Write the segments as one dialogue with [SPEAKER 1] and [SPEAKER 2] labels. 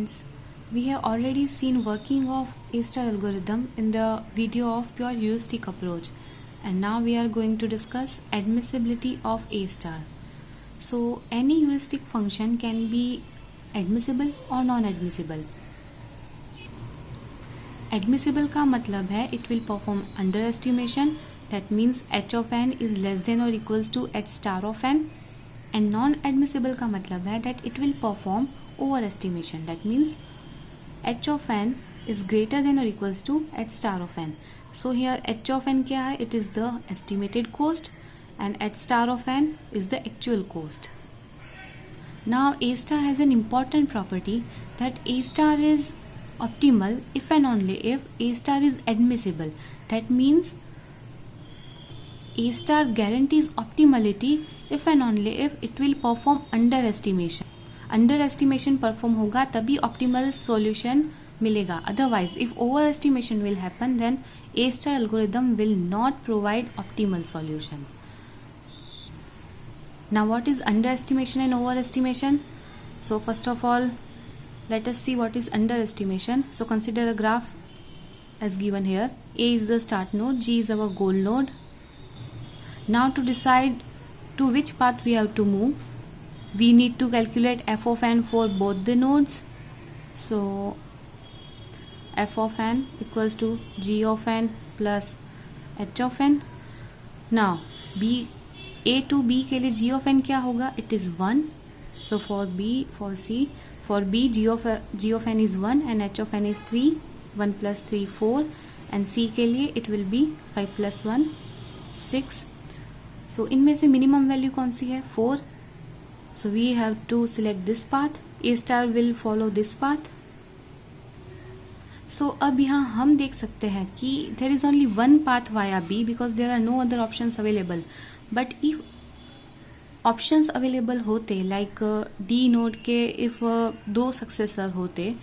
[SPEAKER 1] students, we have already seen working of A-star algorithm in the video of pure heuristic approach, and now we are going to discuss admissibility of A-star. So any heuristic function can be admissible or non-admissible. Admissible का मतलब है it will perform underestimation, that means h of n is less than or equals to h star of n, and non-admissible का मतलब है that it will perform overestimation, that means h of n is greater than or equals to h star of n. So here h of n क्या है? It is the estimated cost and h star of n is the actual cost. Now A star has an important property that A star is optimal if and only if A star is admissible. That means A star guarantees optimality if and only if it will perform underestimation. Underestimation perform होगा तभी optimal solution मिलेगा. Otherwise, if overestimation will happen, then A star algorithm will not provide optimal solution. Now, what is underestimation and overestimation? So, first of all, let us see what is underestimation. So, consider a graph as given here. A is the start node, G is our goal node. Now, to decide to which path we have to move, we need to calculate f of n for both the nodes. So, f of n equals to g of n plus h of n. Now, A to B के लिए g of n क्या होगा? It is 1. So for B, for C, for B g of n is 1 and h of n is 3. 1 plus 3 4, and C के लिए it will be 5 plus 1 6. So इनमें से minimum value कौन सी है? 4. So we have to select this path. A star will follow this path. So अब यहाँ हम देख सकते हैं कि there is only one path via B because there are no other options available. But if options available होते like D node के if दो successor होते,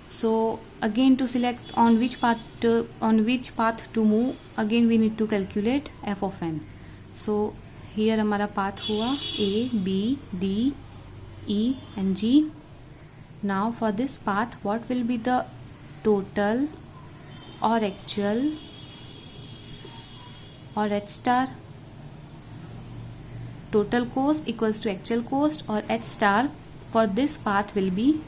[SPEAKER 1] so again to select on which path to move, again we need to calculate f of n. So here हमारा path हुआ A, B, D, E and G. Now for this path, what will be the total or actual or h star? Total cost equals to actual cost, or h star for this path will be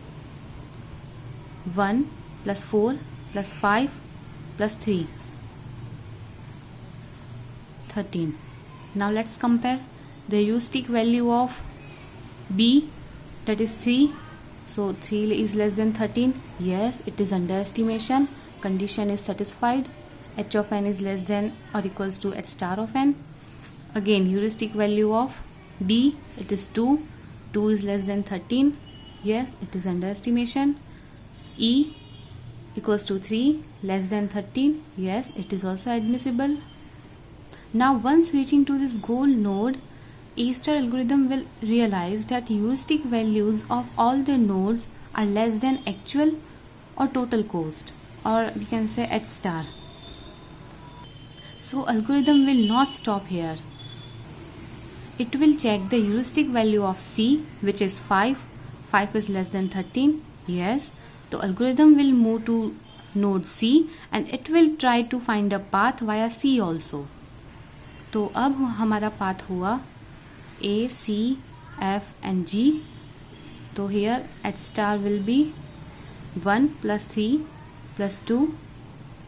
[SPEAKER 1] 1 plus 4 plus 5 plus 3, 13. Now let's compare the heuristic value of B, that is 3. So 3 is less than 13. Yes, it is underestimation. Condition is satisfied. H of n is less than or equals to h star of n. Again, heuristic value of D, it is 2. 2 is less than 13. Yes, it is underestimation. E equals to 3, less than 13. Yes, it is also admissible. Now, once reaching to this goal node, A star algorithm will realize that heuristic values of all the nodes are less than actual or total cost, or we can say h star. So, algorithm will not stop here. It will check the heuristic value of C, which is 5. 5 is less than 13. Yes. So algorithm will move to node C and it will try to find a path via C also. तो अब हमारा path हुआ A, C, F and G. तो here h star will be 1 plus 3 plus 2,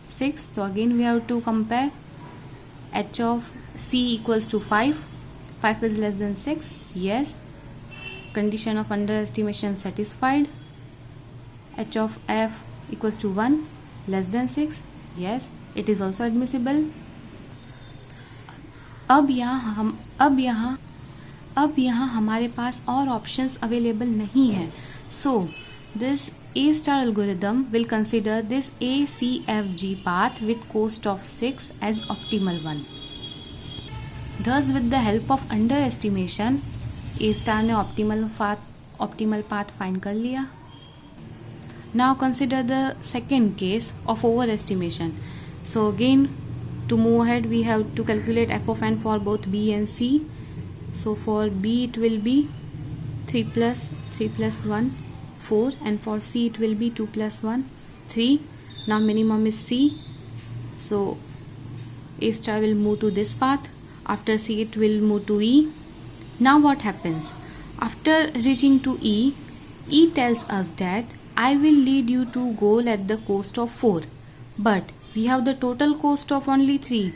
[SPEAKER 1] 6. So again we have to compare. H of C equals to 5. 5 is less than 6. Yes. Condition of underestimation satisfied. H of F equals to 1, less than 6. Yes, it is also admissible. अब यहाँ हमारे पास और options available नहीं है. So this A star algorithm will consider this A, C, F, G path with cost of 6 as optimal one. Thus, with the help of underestimation, A star ने optimal path find कर लिया. Now consider the second case of overestimation. So again, to move ahead, we have to calculate f of n for both B and C. So for B it will be 3 plus 1 4, and for C it will be 2 plus 1 3. Now minimum is C, so A star will move to this path. After C it will move to E. Now what happens? After reaching to E, E tells us that I will lead you to goal at the cost of 4, but we have the total cost of only 3.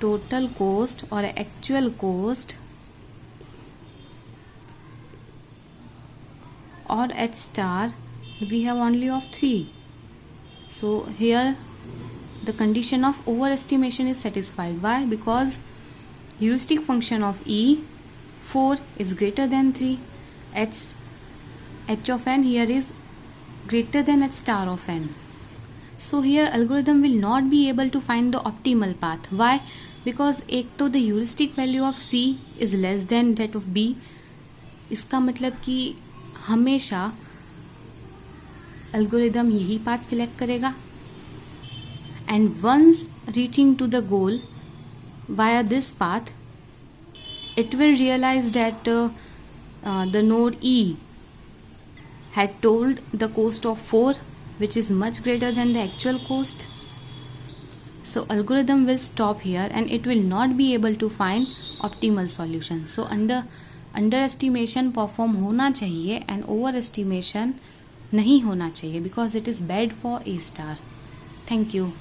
[SPEAKER 1] Total cost or actual cost or at star we have only of 3. So here the condition of overestimation is satisfied. Why? Because heuristic function of E 4 is greater than 3. H of n here is greater than H star of n. So here algorithm will not be able to find the optimal path. Why? Because एक तो the heuristic value of C is less than that of B. इसका मतलब कि हमेशा algorithm यही path select करेगा. And once reaching to the goal via this path, it will realize that the node E had told the cost of 4, which is much greater than the actual cost. So algorithm will stop here and it will not be able to find optimal solution. So underestimation perform होना चाहिए and overestimation नहीं होना चाहिए, because it is bad for A star. Thank you.